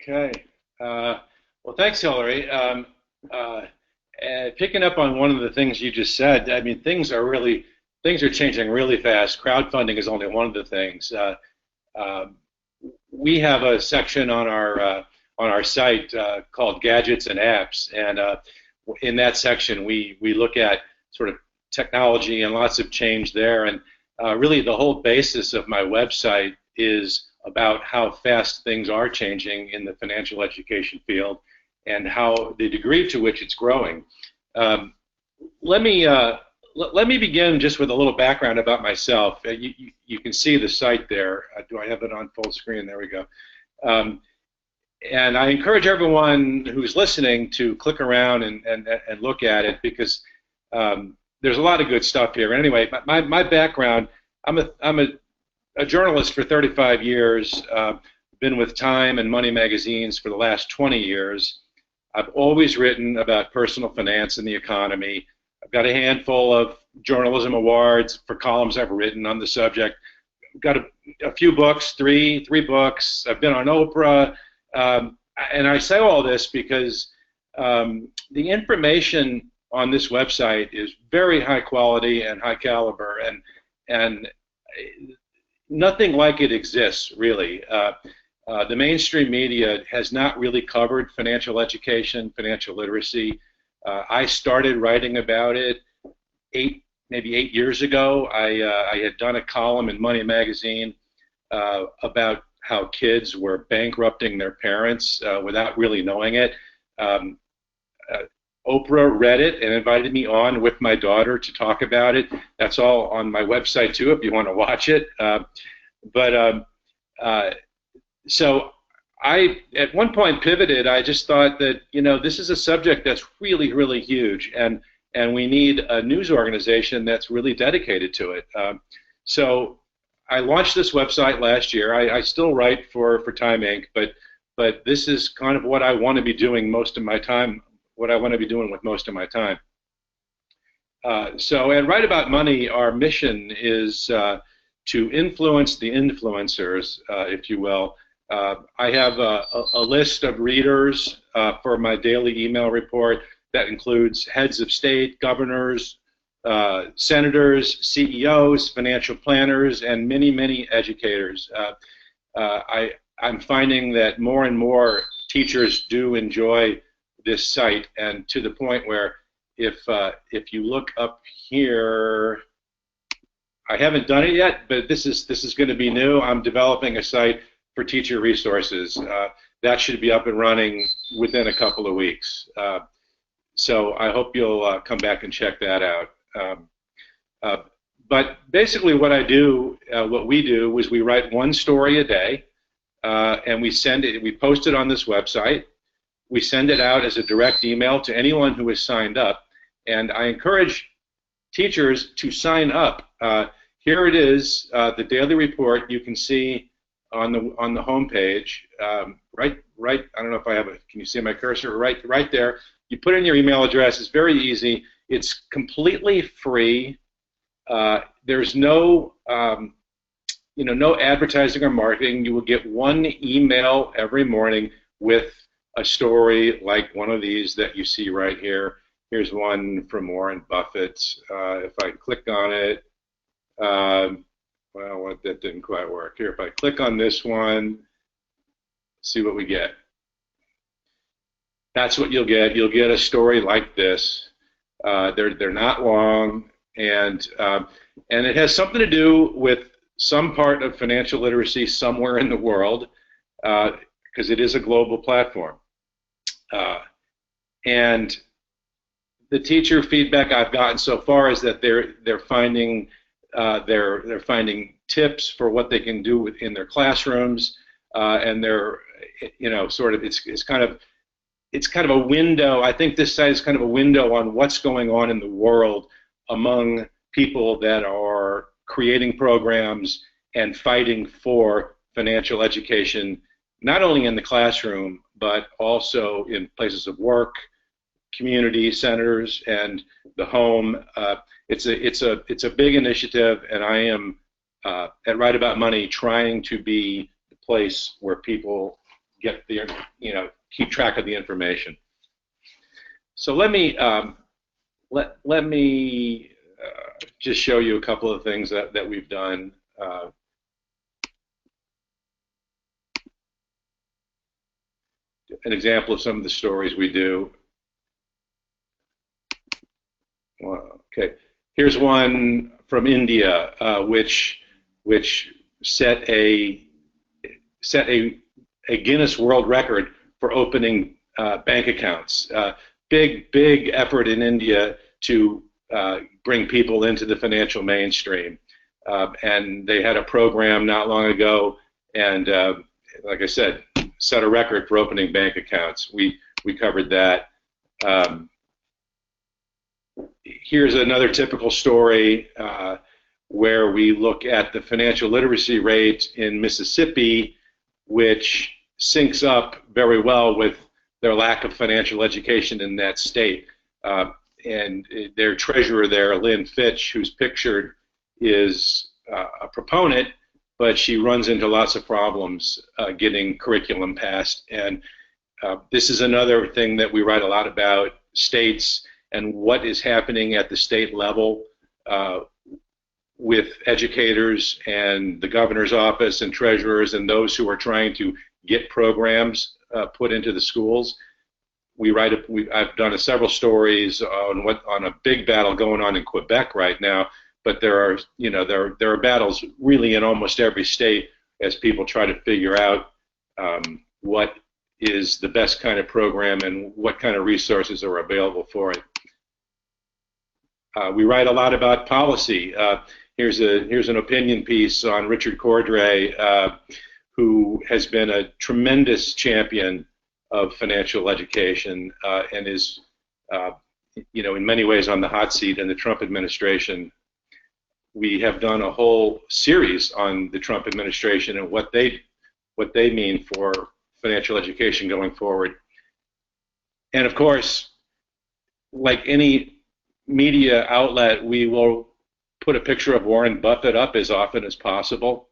Okay. Well, thanks, Hillary. Uh, Picking up on one of the things you just said, I mean, things are changing really fast. Crowdfunding is only one of the things. Uh, we have a section on our site called Gadgets and Apps, and in that section, we look at sort of technology and lots of change there. And really, the whole basis of my website is about how fast things are changing in the financial education field and how the degree to which it's growing. Um, let me let me begin just with a little background about myself. You can see the site there. Do I have it on full screen? There we go. Um, and I encourage everyone who's listening to click around and look at it because there's a lot of good stuff here. Anyway, my background, I'm a journalist for 35 years, been with Time and Money magazines for the last 20 years. I've always written about personal finance and the economy. I've got a handful of journalism awards for columns I've written on the subject. I've got a few books, three books. I've been on Oprah. And I say all this because the information on this website is very high quality and high caliber, and nothing like it exists, really. The mainstream media has not really covered financial education, financial literacy. I started writing about it maybe 8 years ago. I had done a column in Money magazine about how kids were bankrupting their parents without really knowing it. Um, uh, Oprah read it and invited me on with my daughter to talk about it. That's all on my website too, if you want to watch it. But uh, so I, at one point, pivoted. I just thought that this is a subject that's really, really huge, and we need a news organization that's really dedicated to it. So I launched this website last year. I still write for Time Inc., but this is kind of what I want to be doing most of my time. What I want to be doing with most of my time. So at Right About Money, our mission is to influence the influencers, if you will. I have a list of readers for my daily email report that includes heads of state, governors, senators, CEOs, financial planners, and many, many educators. I'm finding that more and more teachers do enjoy this site, and to the point where if you look up here, I haven't done it yet, but this is going to be new. I'm developing a site for teacher resources. That should be up and running within a couple of weeks. So I hope you'll come back and check that out. Uh, but basically, what we do is we write one story a day, and we send it. We post it on this website. We send it out as a direct email to anyone who has signed up, and I encourage teachers to sign up. Here it is, the daily report. You can see on the home page, right. I don't know if I have a. Can you see my cursor? Right there. You put in your email address. It's very easy. It's completely free. There's no no advertising or marketing. You will get one email every morning with a story like one of these that you see right here. Here's one from Warren Buffett. If I click on it, well, that didn't quite work. Here, if I click on this one, see what we get. That's what you'll get. You'll get a story like this. They're not long, and it has something to do with some part of financial literacy somewhere in the world, because it is a global platform. And the teacher feedback I've gotten so far is that they're finding tips for what they can do in their classrooms, and they're sort of it's kind of a window. I think this site is kind of a window on what's going on in the world among people that are creating programs and fighting for financial education, not only in the classroom, but also in places of work, community centers, and the home. It's a big initiative, and I am at Right About Money trying to be the place where people get the, keep track of the information. So let me just show you a couple of things that we've done. An example of some of the stories we do. Okay, here's one from India, which set a Guinness World Record for opening bank accounts. Big effort in India to bring people into the financial mainstream, and they had a program not long ago, and like I said, set a record for opening bank accounts. We covered that. Here's another typical story where we look at the financial literacy rate in Mississippi, which syncs up very well with their lack of financial education in that state. And their treasurer there, Lynn Fitch, who's pictured, is a proponent, but she runs into lots of problems getting curriculum passed. And this is another thing that we write a lot about, states and what is happening at the state level with educators and the governor's office and treasurers and those who are trying to get programs put into the schools. I've done several stories on a big battle going on in Quebec right now, but there are battles really in almost every state as people try to figure out what is the best kind of program and what kind of resources are available for it. We write a lot about policy. Here's an opinion piece on Richard Cordray, who has been a tremendous champion of financial education and is, in many ways on the hot seat in the Trump administration. We have done a whole series on the Trump administration and what they mean for financial education going forward. And of course, like any media outlet, we will put a picture of Warren Buffett up as often as possible.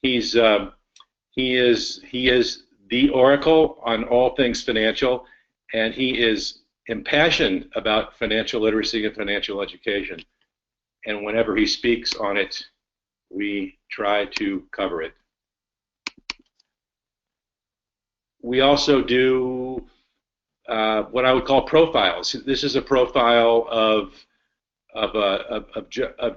He is the oracle on all things financial, and he is impassioned about financial literacy and financial education. And whenever he speaks on it, we try to cover it. We also do what I would call profiles. This is a profile of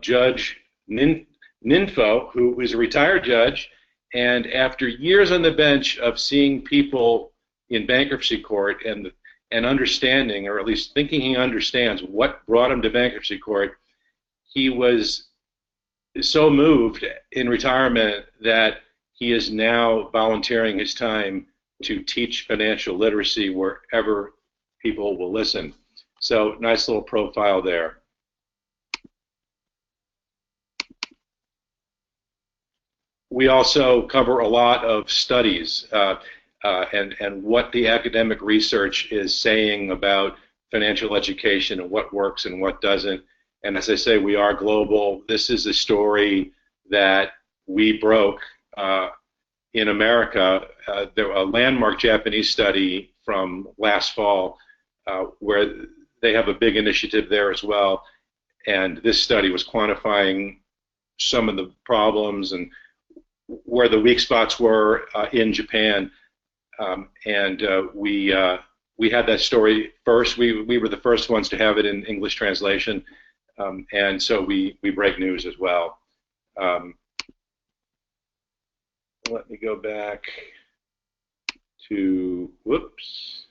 Judge Ninfo, who is a retired judge, and after years on the bench of seeing people in bankruptcy court and understanding, or at least thinking he understands what brought him to bankruptcy court, he was so moved in retirement that he is now volunteering his time to teach financial literacy wherever people will listen. So nice little profile there. We also cover a lot of studies and what the academic research is saying about financial education and what works and what doesn't. And as I say, we are global. This is a story that we broke in America. There was a landmark Japanese study from last fall where they have a big initiative there as well. And this study was quantifying some of the problems and where the weak spots were in Japan. We had that story first. We were the first ones to have it in English translation. And so we break news as well. Let me go back to, whoops.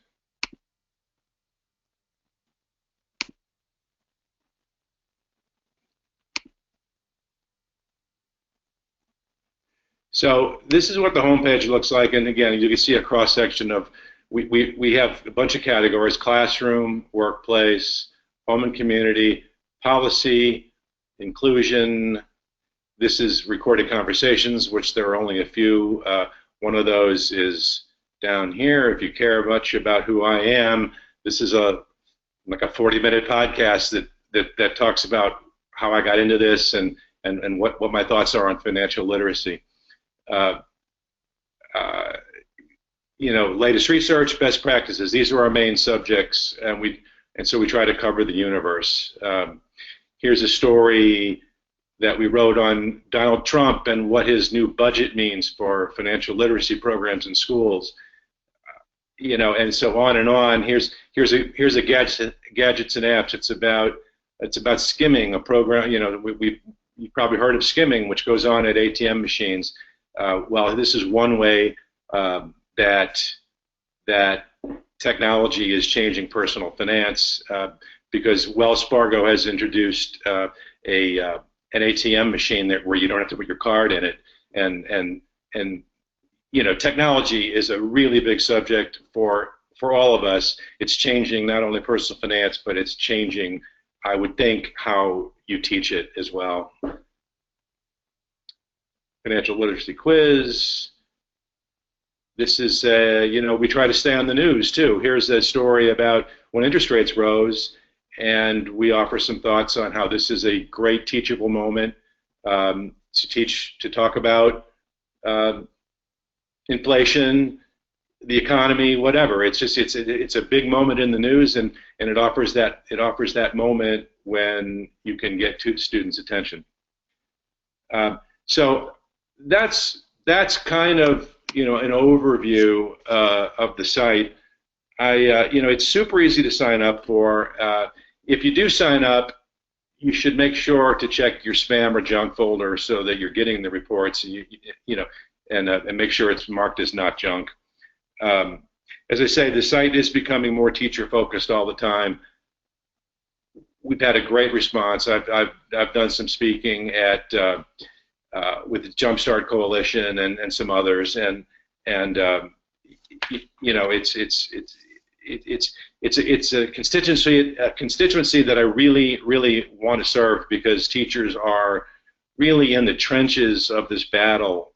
So this is what the homepage looks like, and again, you can see a cross-section of, we have a bunch of categories: classroom, workplace, home and community, policy, inclusion. This is recorded conversations, which there are only a few. One of those is down here. If you care much about who I am, this is like a 40-minute podcast that talks about how I got into this and what my thoughts are on financial literacy. latest research, best practices. These are our main subjects, and so we try to cover the universe. Here's a story that we wrote on Donald Trump and what his new budget means for financial literacy programs in schools. And so on and on. Here's a gadgets and apps. It's about skimming, a program. You've probably heard of skimming, which goes on at ATM machines. Well, this is one way that technology is changing personal finance, because Wells Fargo has introduced an ATM machine where you don't have to put your card in it, and technology is a really big subject for all of us. It's changing not only personal finance, but it's changing, I would think, how you teach it as well. Financial literacy quiz. This is, we try to stay on the news too. Here's a story about when interest rates rose, and we offer some thoughts on how this is a great teachable moment to talk about inflation, the economy, whatever. It's a big moment in the news, and it offers that moment when you can get to students' attention. So that's kind of an overview of the site. It's super easy to sign up for. If you do sign up, you should make sure to check your spam or junk folder so that you're getting the reports, and make sure it's marked as not junk. As I say, the site is becoming more teacher-focused all the time. We've had a great response. I've done some speaking with the Jumpstart Coalition and some others, and it's a constituency that I really want to serve, because teachers are really in the trenches of this battle,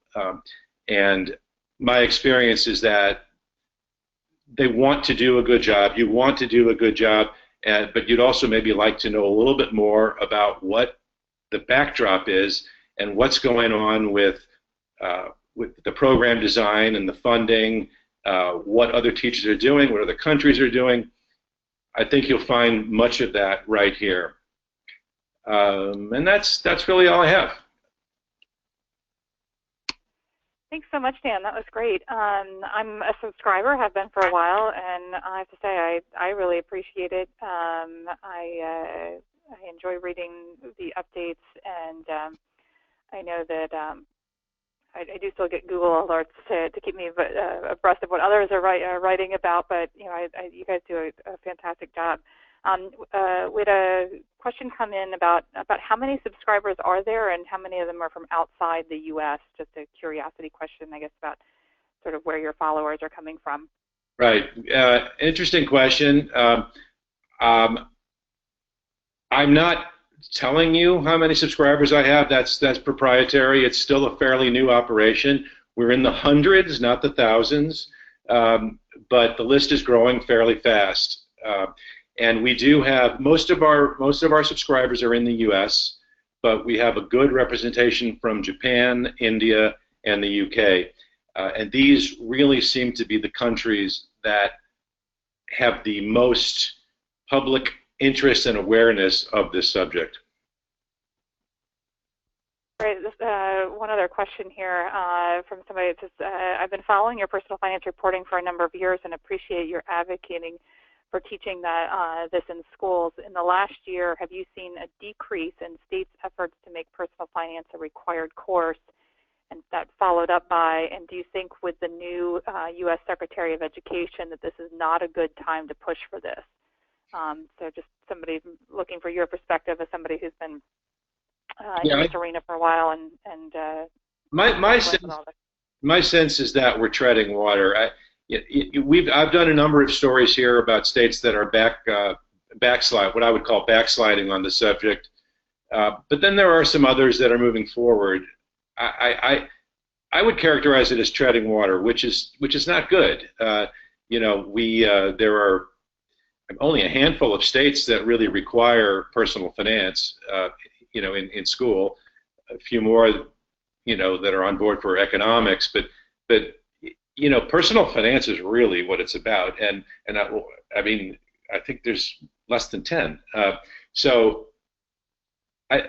and my experience is that they want to do a good job. You want to do a good job, but you'd also maybe like to know a little bit more about what the backdrop is and what's going on with the program design and the funding, what other teachers are doing, what other countries are doing. I think you'll find much of that right here. And that's really all I have. Thanks so much, Dan. That was great. I'm a subscriber, have been for a while, and I have to say I really appreciate it. I enjoy reading the updates, and I know that I do still get Google alerts to keep me abreast of what others are writing about, but you guys do a fantastic job. We had a question come in about how many subscribers are there and how many of them are from outside the U.S. Just a curiosity question, I guess, about sort of where your followers are coming from. Right. Interesting question. I'm not telling you how many subscribers I have. That's proprietary. It's still a fairly new operation. We're in the hundreds, not the thousands, but the list is growing fairly fast. And we do have most of our subscribers are in the U.S., but we have a good representation from Japan, India, and the U.K. And these really seem to be the countries that have the most public interest and awareness of this subject. Great. One other question here from somebody that says, I've been following your personal finance reporting for a number of years and appreciate your advocating for teaching this in schools. In the last year, have you seen a decrease in states' efforts to make personal finance a required course? And that followed up by, and do you think with the new U.S. Secretary of Education that this is not a good time to push for this? So just somebody looking for your perspective as somebody who's been in this arena for a while. My sense is that we're treading water. I've done a number of stories here about states that are backslide, what I would call backsliding on the subject. But then there are some others that are moving forward. I would characterize it as treading water, which is not good. There are only a handful of states that really require personal finance, in school. A few more, that are on board for economics, but personal finance is really what it's about, and I mean, I think there's less than 10. So I,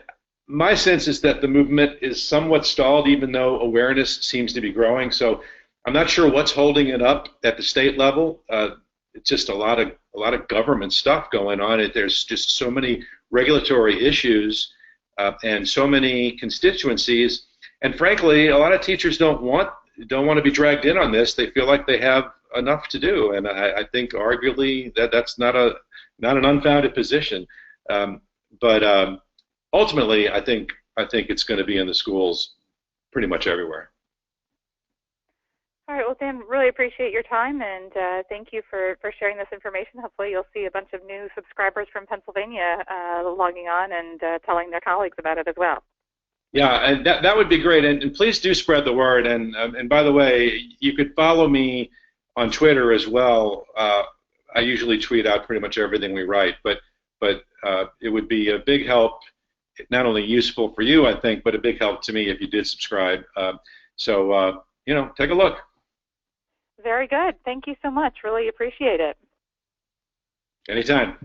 my sense is that the movement is somewhat stalled, even though awareness seems to be growing. So I'm not sure what's holding it up at the state level. It's just a lot of government stuff going on. There's just so many regulatory issues and so many constituencies. And frankly, a lot of teachers don't want to be dragged in on this. They feel like they have enough to do, and I think arguably that's not an unfounded position. But ultimately, I think it's going to be in the schools pretty much everywhere. All right, well, Dan, really appreciate your time, and thank you for sharing this information. Hopefully you'll see a bunch of new subscribers from Pennsylvania logging on and telling their colleagues about it as well. Yeah, and that would be great. And please do spread the word. And by the way, you could follow me on Twitter as well. I usually tweet out pretty much everything we write, but it would be a big help, not only useful for you, I think, but a big help to me if you did subscribe. So take a look. Very good. Thank you so much. Really appreciate it. Anytime.